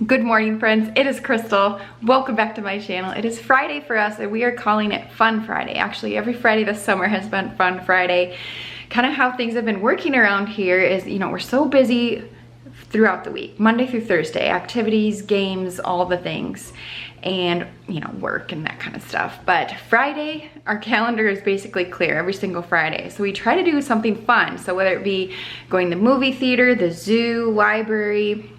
Good morning, friends. It is Crystal. Welcome back to my channel. It is Friday for us and we are calling it Fun Friday. Actually, every Friday this summer has been Fun Friday. Kind of how things have been working around here is, we're so busy throughout the week, Monday through Thursday, activities, games, all the things, and work and that kind of stuff. But Friday, our calendar is basically clear every single Friday. So we try to do something fun. So whether it be going to the movie theater, the zoo, library,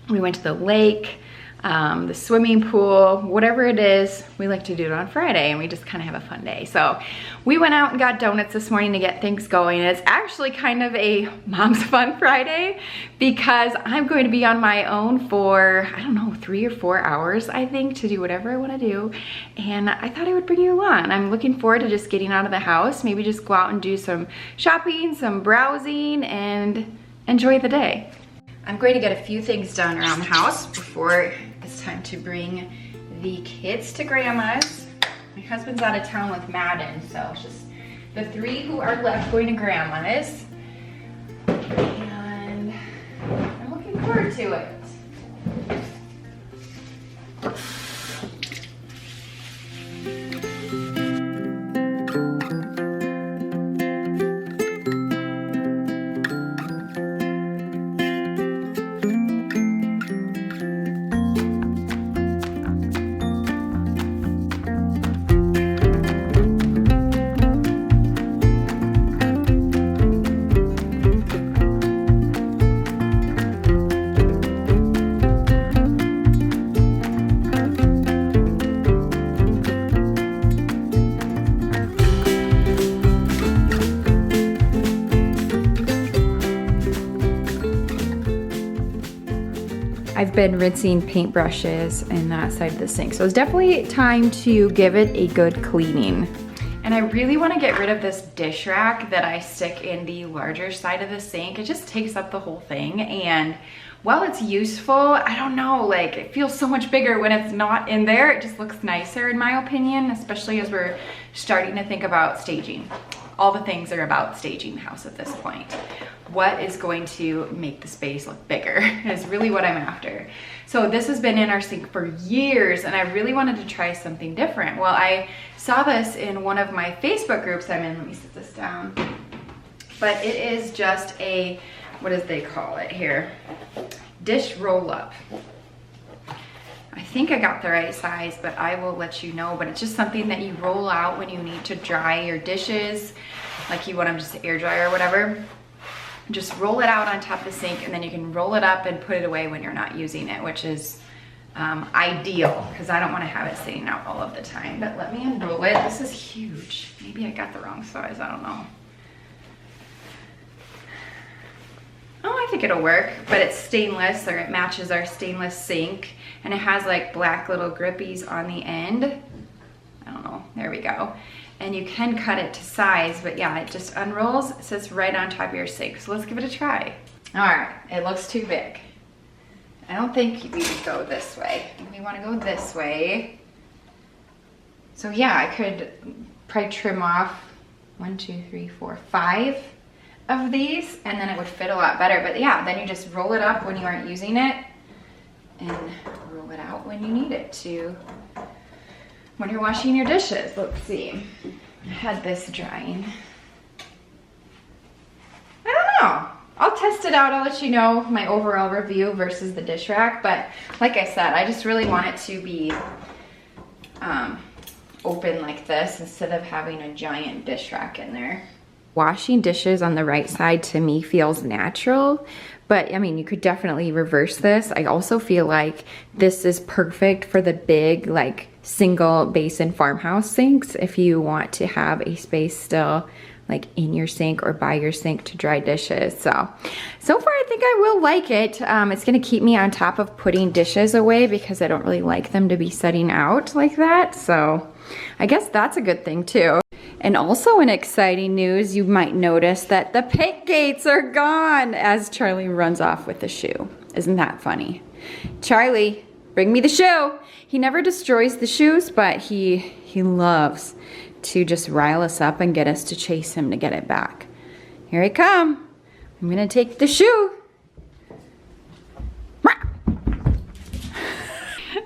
we went to the lake, the swimming pool, whatever it is, we like to do it on Friday and we just kind of have a fun day. So we went out and got donuts this morning to get things going. It's actually kind of a Mom's Fun Friday because I'm going to be on my own for, 3 or 4 hours, I think, to do whatever I want to do. And I thought I would bring you along. I'm looking forward to just getting out of the house, maybe just go out and do some shopping, some browsing, and enjoy the day. I'm going to get a few things done around the house before it's time to bring the kids to Grandma's. My husband's out of town with Madden, so it's just the 3 who are left going to Grandma's. And I'm looking forward to it. I've been rinsing paintbrushes in that side of the sink. So it's definitely time to give it a good cleaning. And I really want to get rid of this dish rack that I stick in the larger side of the sink. It just takes up the whole thing. And while it's useful, I don't know, it feels so much bigger when it's not in there. It just looks nicer in my opinion, especially as we're starting to think about staging. All the things are about staging the house at this point. What is going to make the space look bigger is really what I'm after. So this has been in our sink for years and I really wanted to try something different. Well, I saw this in one of my Facebook groups I'm in. Let me sit this down. But it is just a, what do they call it here? Dish roll up. I think I got the right size, but I will let you know. But it's just something that you roll out when you need to dry your dishes, like you want them just to air dry or whatever. Just roll it out on top of the sink and then you can roll it up and put it away when you're not using it, which is ideal because I don't want to have it sitting out all of the time. But let me unroll it. This is huge. Maybe I got the wrong size, I don't know. Oh, I think it'll work, but it's stainless, or it matches our stainless sink, and it has like black little grippies on the end. I don't know, there we go. And you can cut it to size, but yeah, it just unrolls, it sits right on top of your sink. So let's give it a try. All right, it looks too big. I don't think we would go this way. We wanna go this way. So yeah, I could probably trim off 1, 2, 3, 4, 5 of these, and then it would fit a lot better. But yeah, then you just roll it up when you aren't using it, and roll it out when you need it to, when you're washing your dishes. Let's see, I had this drying. I don't know, I'll test it out. I'll let you know my overall review versus the dish rack. But like I said, I just really want it to be open like this instead of having a giant dish rack in there. Washing dishes on the right side to me feels natural, but I mean, you could definitely reverse this. I also feel like this is perfect for the big, single basin farmhouse sinks if you want to have a space still in your sink or by your sink to dry dishes. So far I think I will like it. It's gonna keep me on top of putting dishes away because I don't really like them to be setting out like that. So I guess that's a good thing too. And also in exciting news, you might notice that the pick gates are gone as Charlie runs off with the shoe. Isn't that funny? Charlie, bring me the shoe. He never destroys the shoes, but he loves to just rile us up and get us to chase him to get it back. Here I come. I'm gonna take the shoe.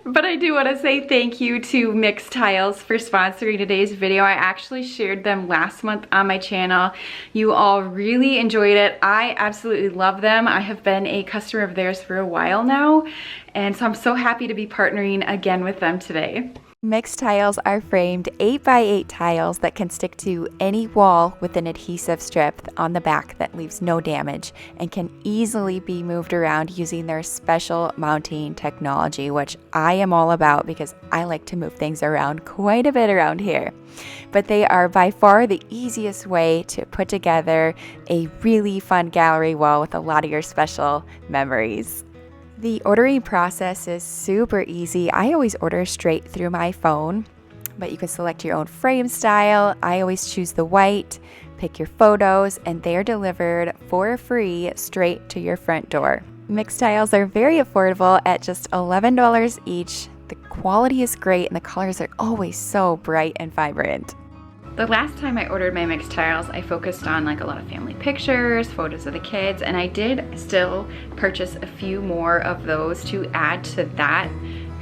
But I do want to say thank you to Mixtiles for sponsoring today's video. I actually shared them last month on my channel. You all really enjoyed it. I absolutely love them. I have been a customer of theirs for a while now, and so I'm so happy to be partnering again with them today. Mixtiles are framed 8x8 tiles that can stick to any wall with an adhesive strip on the back that leaves no damage and can easily be moved around using their special mounting technology, which I am all about because I like to move things around quite a bit around here. But they are by far the easiest way to put together a really fun gallery wall with a lot of your special memories. The ordering process is super easy. I always order straight through my phone, but you can select your own frame style. I always choose the white, pick your photos, and they're delivered for free straight to your front door. Mixtiles are very affordable at just $11 each. The quality is great and the colors are always so bright and vibrant. The last time I ordered my Mixtiles, I focused on like a lot of family pictures, photos of the kids, and I did still purchase a few more of those to add to that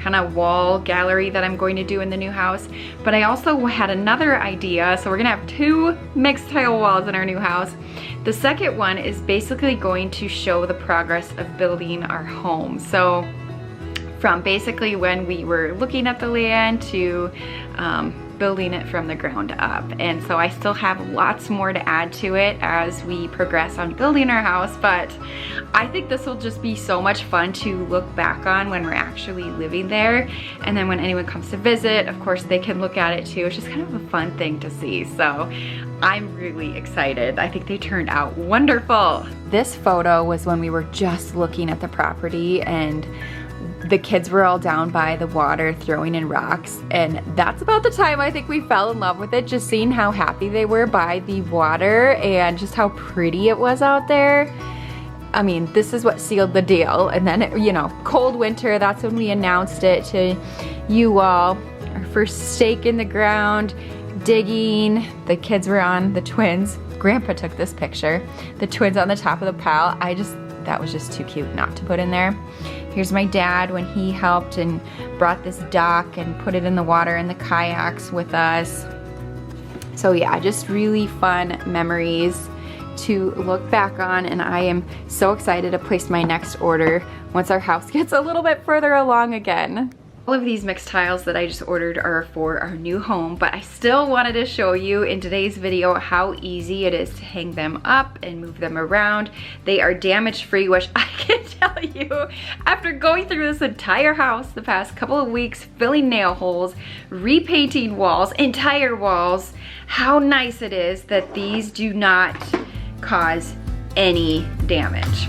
kind of wall gallery that I'm going to do in the new house. But I also had another idea, so we're gonna have 2 Mixtile walls in our new house. The second one is basically going to show the progress of building our home. So from basically when we were looking at the land to building it from the ground up. And so I still have lots more to add to it as we progress on building our house, but I think this will just be so much fun to look back on when we're actually living there. And then when anyone comes to visit, of course, they can look at it too. It's just kind of a fun thing to see. So I'm really excited. I think they turned out wonderful. This photo was when we were just looking at the property and the kids were all down by the water throwing in rocks, and that's about the time I think we fell in love with it, just seeing how happy they were by the water and just how pretty it was out there. I mean, this is what sealed the deal. And then, you know, cold winter, that's when we announced it to you all. Our first stake in the ground, digging. The kids were on, the twins. Grandpa took this picture. The twins on the top of the pile. That was just too cute not to put in there. Here's my dad when he helped and brought this dock and put it in the water in the kayaks with us. So yeah, just really fun memories to look back on, and I am so excited to place my next order once our house gets a little bit further along again. All of these Mixtiles that I just ordered are for our new home, but I still wanted to show you in today's video how easy it is to hang them up and move them around. They are damage free, which I can tell you after going through this entire house the past couple of weeks, filling nail holes, repainting walls, entire walls, how nice it is that these do not cause any damage.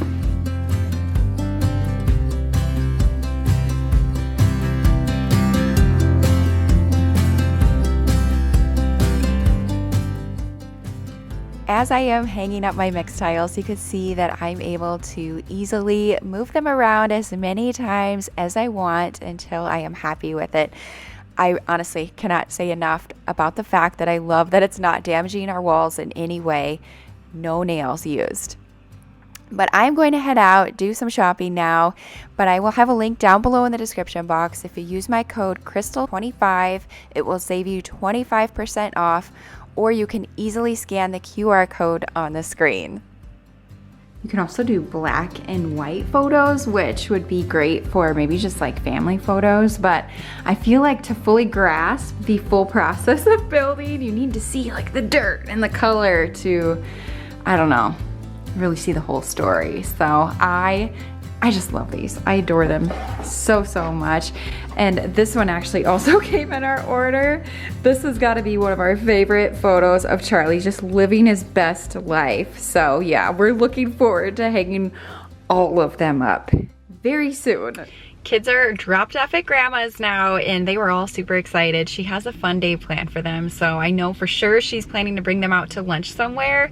As I am hanging up my Mixtiles, you can see that I'm able to easily move them around as many times as I want until I am happy with it. I honestly cannot say enough about the fact that I love that it's not damaging our walls in any way. No nails used. But I'm going to head out, do some shopping now, but I will have a link down below in the description box. If you use my code Crystal25, it will save you 25% off, or you can easily scan the QR code on the screen. You can also do black and white photos, which would be great for maybe just like family photos, but I feel like to fully grasp the full process of building, you need to see like the dirt and the color to, I don't know, really see the whole story. So I just love these. I adore them so, so much. And this one actually also came in our order. This has got to be one of our favorite photos of Charlie just living his best life. So yeah, we're looking forward to hanging all of them up very soon. Kids are dropped off at Grandma's now, and they were all super excited. She has a fun day planned for them, so I know for sure she's planning to bring them out to lunch somewhere.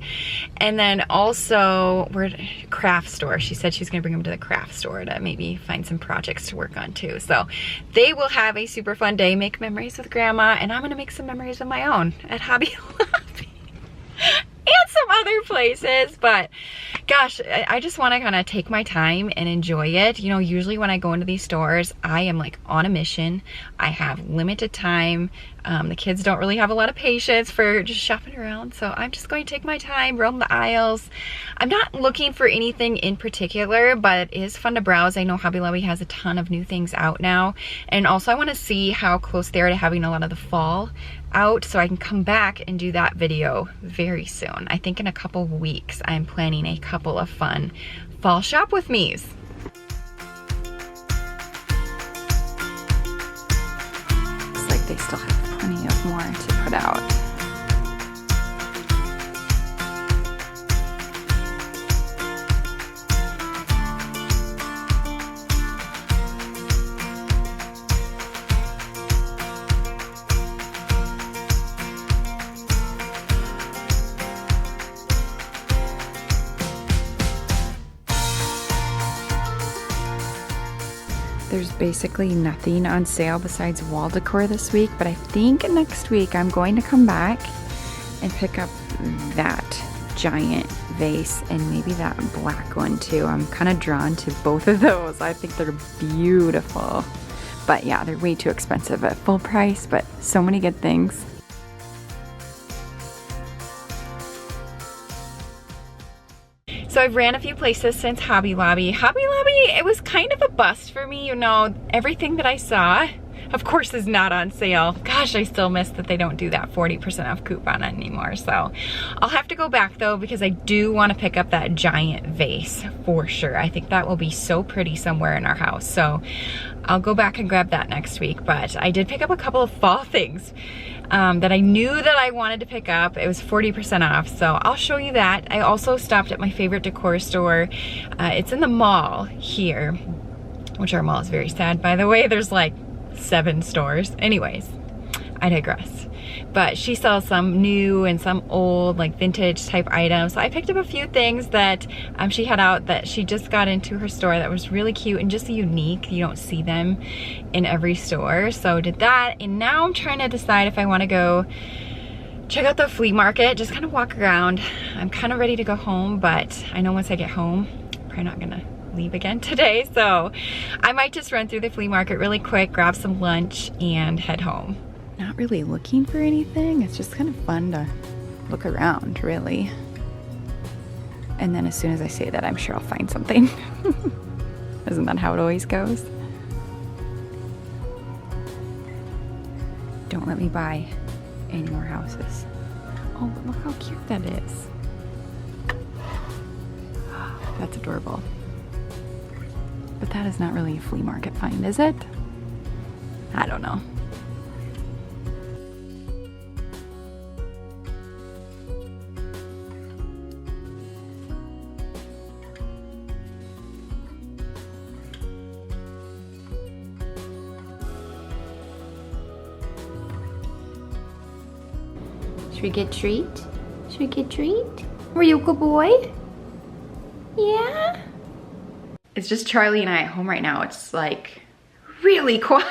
And then also, we're at a craft store. She said she's gonna bring them to the craft store to maybe find some projects to work on too. So they will have a super fun day, make memories with Grandma, and I'm gonna make some memories of my own at Hobby Lobby. And some other places, but gosh, I just want to kind of take my time and enjoy it. You know, usually when I go into these stores, I am like on a mission. I have limited time. The kids don't really have a lot of patience for just shopping around, so I'm just going to take my time, roam the aisles. I'm not looking for anything in particular, but it is fun to browse. I know Hobby Lobby has a ton of new things out now, and also I want to see how close they are to having a lot of the fall out, so I can come back and do that video very soon. I think in a couple of weeks I'm planning a couple of fun fall shop with me's. Looks like they still have plenty of more to put out. There's basically nothing on sale besides wall decor this week, but I think next week I'm going to come back and pick up that giant vase and maybe that black one too. I'm kind of drawn to both of those. I think they're beautiful. But yeah, they're way too expensive at full price, but so many good things. So I've ran a few places since Hobby Lobby. Hobby Lobby, it was kind of a bust for me, you know, everything that I saw, of course, is not on sale. Gosh, I still miss that they don't do that 40% off coupon anymore. So I'll have to go back though, because I do want to pick up that giant vase for sure. I think that will be so pretty somewhere in our house. So I'll go back and grab that next week. But I did pick up a couple of fall things that I knew that I wanted to pick up. It was 40% off, so I'll show you that. I also stopped at my favorite decor store. It's in the mall here, which our mall is very sad, by the way. There's like 7 stores. Anyways, I digress. But she sells some new and some old, like vintage type items. So I picked up a few things that she had out that she just got into her store that was really cute and just unique. You don't see them in every store. So did that, and now I'm trying to decide if I want to go check out the flea market, just kind of walk around. I'm kind of ready to go home, but I know once I get home, I'm probably not gonna leave again today. So I might just run through the flea market really quick, grab some lunch, and head home. Not really looking for anything. It's just kind of fun to look around, really. And then as soon as I say that, I'm sure I'll find something. Isn't that how it always goes? Don't let me buy any more houses. Oh, but look how cute that is. That's adorable. But that is not really a flea market find, is it? I don't know. Should we get treat? Should we get treat? Were you a good boy? Yeah? It's just Charlie and I at home right now. It's like really quiet.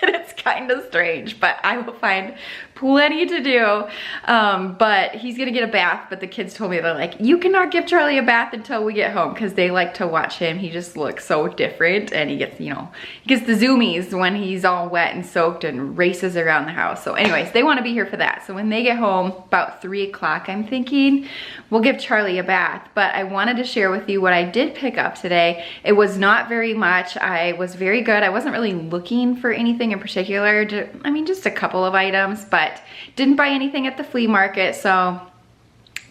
It's kind of strange, but I will find plenty to do. But he's gonna get a bath, but the kids told me, they're like, you cannot give Charlie a bath until we get home, because they like to watch him. He just looks so different, and he gets, you know, he gets the zoomies when he's all wet and soaked and races around the house. So anyways, they want to be here for that. So when they get home, about 3 o'clock, I'm thinking we'll give Charlie a bath. But I wanted to share with you what I did pick up today. It was not very much. I was very good. I wasn't really looking for anything in particular. I mean, just a couple of items, but didn't buy anything at the flea market, so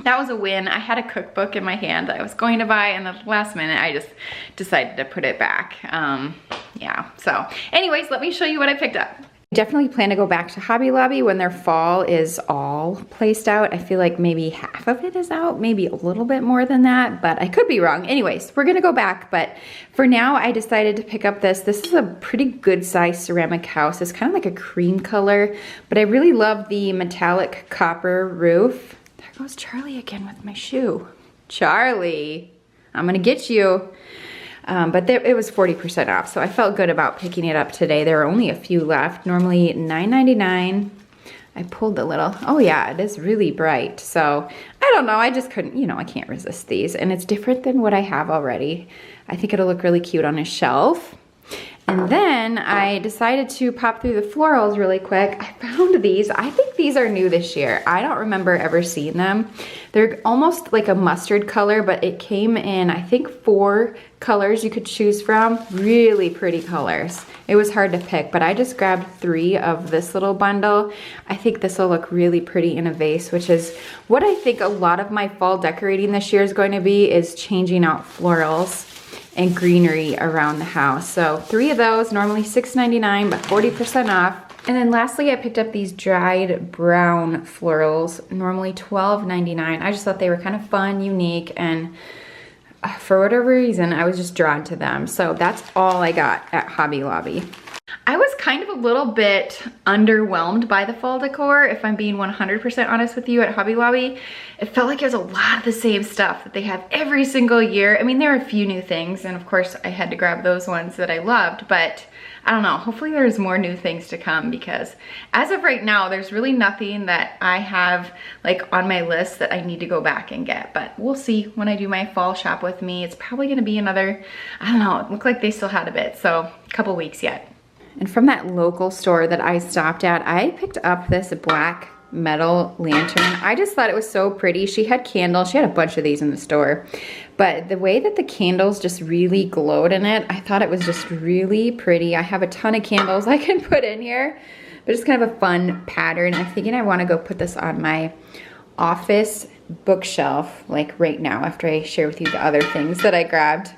that was a win. I had a cookbook in my hand that I was going to buy, and at the last minute I just decided to put it back. Yeah, so anyways, let me show you what I picked up. Definitely plan to go back to Hobby Lobby when their fall is all placed out. I feel like maybe half of it is out, maybe a little bit more than that, but I could be wrong. Anyways, we're gonna go back, but for now I decided to pick up this. This is a pretty good sized ceramic house. It's kind of like a cream color, but I really love the metallic copper roof. There goes Charlie again with my shoe. Charlie, I'm gonna get you. But it was 40% off, so I felt good about picking it up today. There are only a few left, normally $9.99. I pulled the little, oh yeah, it is really bright. So I I don't know, I just couldn't, you know, I can't resist these. And it's different than what I have already. I think it'll look really cute on a shelf. And then I decided to pop through the florals really quick. I found these. I think these are new this year. I don't remember ever seeing them. They're almost like a mustard color, but it came in, I think, 4 colors you could choose from. Really pretty colors. It was hard to pick, but I just grabbed 3 of this little bundle. I think this will look really pretty in a vase, which is what I think a lot of my fall decorating this year is going to be, is changing out florals and greenery around the house. So 3 of those, normally $6.99, but 40% off. And then lastly, I picked up these dried brown florals, normally $12.99. I just thought they were kind of fun, unique, and for whatever reason, I was just drawn to them. So that's all I got at Hobby Lobby. I was kind of a little bit underwhelmed by the fall decor, if I'm being 100% honest with you, at Hobby Lobby. It felt like it was a lot of the same stuff that they have every single year. I mean, there are a few new things, and of course I had to grab those ones that I loved, but I don't know, hopefully there's more new things to come, because as of right now, there's really nothing that I have like on my list that I need to go back and get, but we'll see when I do my fall shop with me. It's probably gonna be another, I don't know, it looked like they still had a bit, so a couple weeks yet. And from that local store that I stopped at, I picked up this black metal lantern. I just thought it was so pretty. She had candles. She had a bunch of these in the store. But the way that the candles just really glowed in it, I thought it was just really pretty. I have a ton of candles I can put in here, but it's kind of a fun pattern. I'm thinking I want to go put this on my office bookshelf, like right now, after I share with you the other things that I grabbed.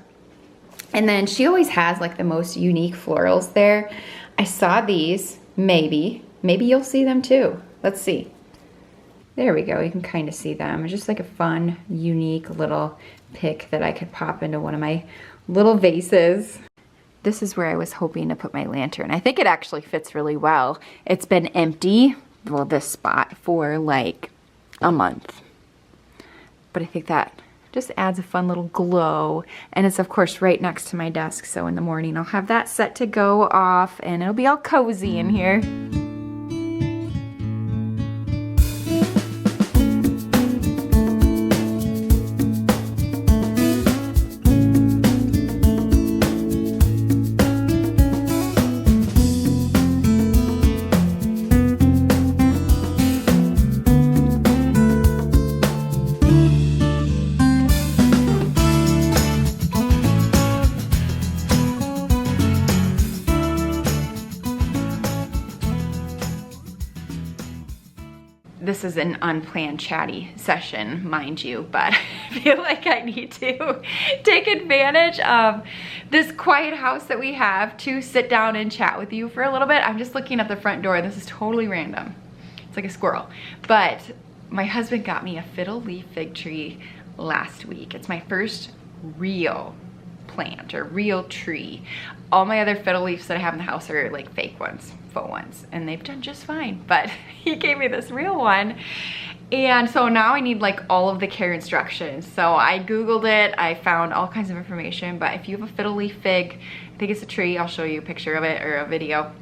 And then she always has like the most unique florals there. I saw these, maybe you'll see them too. Let's see. There we go, you can kind of see them. It's just like a fun, unique little pick that I could pop into one of my little vases. This is where I was hoping to put my lantern. I think it actually fits really well. It's been empty, well, this spot, for like a month. But I think that just adds a fun little glow, and it's of course right next to my desk, so in the morning I'll have that set to go off and it'll be all cozy in here. This is an unplanned chatty session, mind you, but I feel like I need to take advantage of this quiet house that we have to sit down and chat with you for a little bit. I'm just looking at the front door. This is totally random. It's like a squirrel. But my husband got me a fiddle leaf fig tree last week. It's my first real plant or real tree. All my other fiddle leaves that I have in the house are like fake ones, faux ones, and they've done just fine, but he gave me this real one. And so now I need like all of the care instructions. So I Googled it, I found all kinds of information, but if you have a fiddle leaf fig, I think it's a tree, I'll show you a picture of it or a video.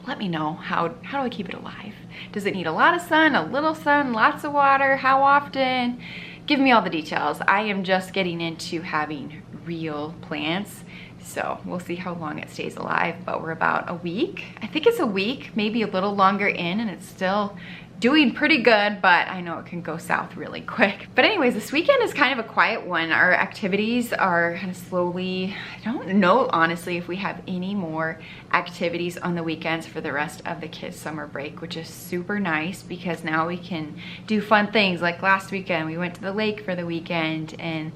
Let me know, how do I keep it alive? Does it need a lot of sun, a little sun, lots of water, how often? Give me all the details. I am just getting into having real plants, so we'll see how long it stays alive, but we're about a week. I think it's a week, maybe a little longer in, and it's still doing pretty good, but I know it can go south really quick. But anyways, this weekend is kind of a quiet one. Our activities are kind of slowly, I don't know honestly if we have any more activities on the weekends for the rest of the kids' summer break, which is super nice because now we can do fun things. Like last weekend, we went to the lake for the weekend and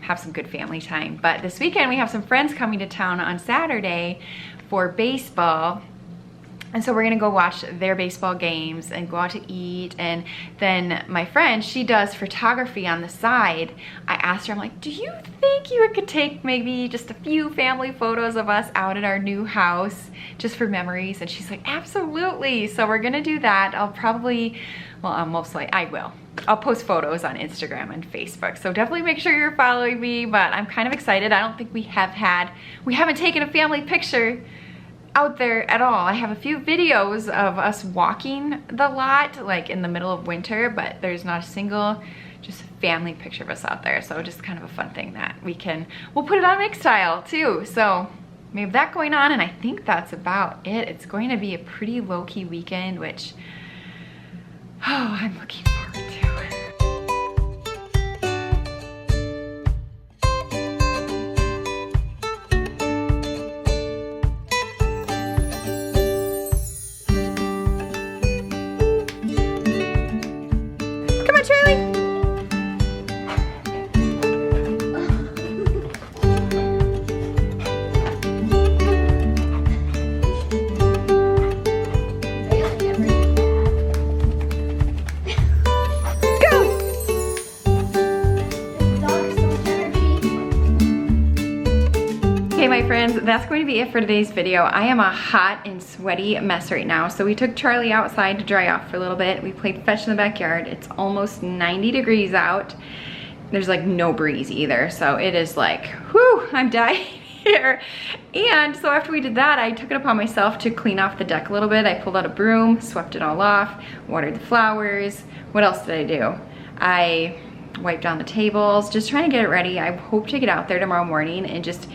have some good family time. But this weekend we have some friends coming to town on Saturday for baseball. And so we're gonna go watch their baseball games and go out to eat. And then my friend, she does photography on the side. I asked her, I'm like, do you think you could take maybe just a few family photos of us out at our new house just for memories? And she's like, absolutely. So we're gonna do that. I'll probably, well, mostly I will. I'll post photos on Instagram and Facebook. So definitely make sure you're following me, but I'm kind of excited. I don't think we haven't taken a family picture out there at all. I have a few videos of us walking the lot, like in the middle of winter, but there's not a single just family picture of us out there. So just kind of a fun thing that we'll put it on Mixtile too. So we have that going on, and I think that's about it. It's going to be a pretty low-key weekend, which, oh, I'm looking forward to. Come on, Charlie. Okay, my friends, that's going to be it for today's video. I am a hot and sweaty mess right now. So we took Charlie outside to dry off for a little bit. We played fetch in the backyard. It's almost 90 degrees out. There's like no breeze either. So it is like, whew, I'm dying here. And so after we did that, I took it upon myself to clean off the deck a little bit. I pulled out a broom, swept it all off, watered the flowers. What else did I do? I wiped down the tables, just trying to get it ready. I hope to get out there tomorrow morning and just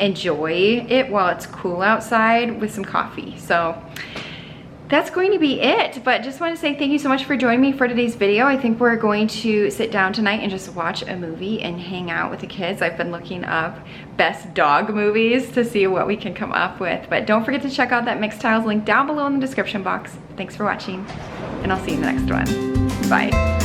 enjoy it while it's cool outside with some coffee. So that's going to be it, but just want to say thank you so much for joining me for today's video. I think we're going to sit down tonight and just watch a movie and hang out with the kids. I've been looking up best dog movies to see what we can come up with, but don't forget to check out that Mixtiles link down below in the description box. Thanks for watching, and I'll see you in the next one. Bye.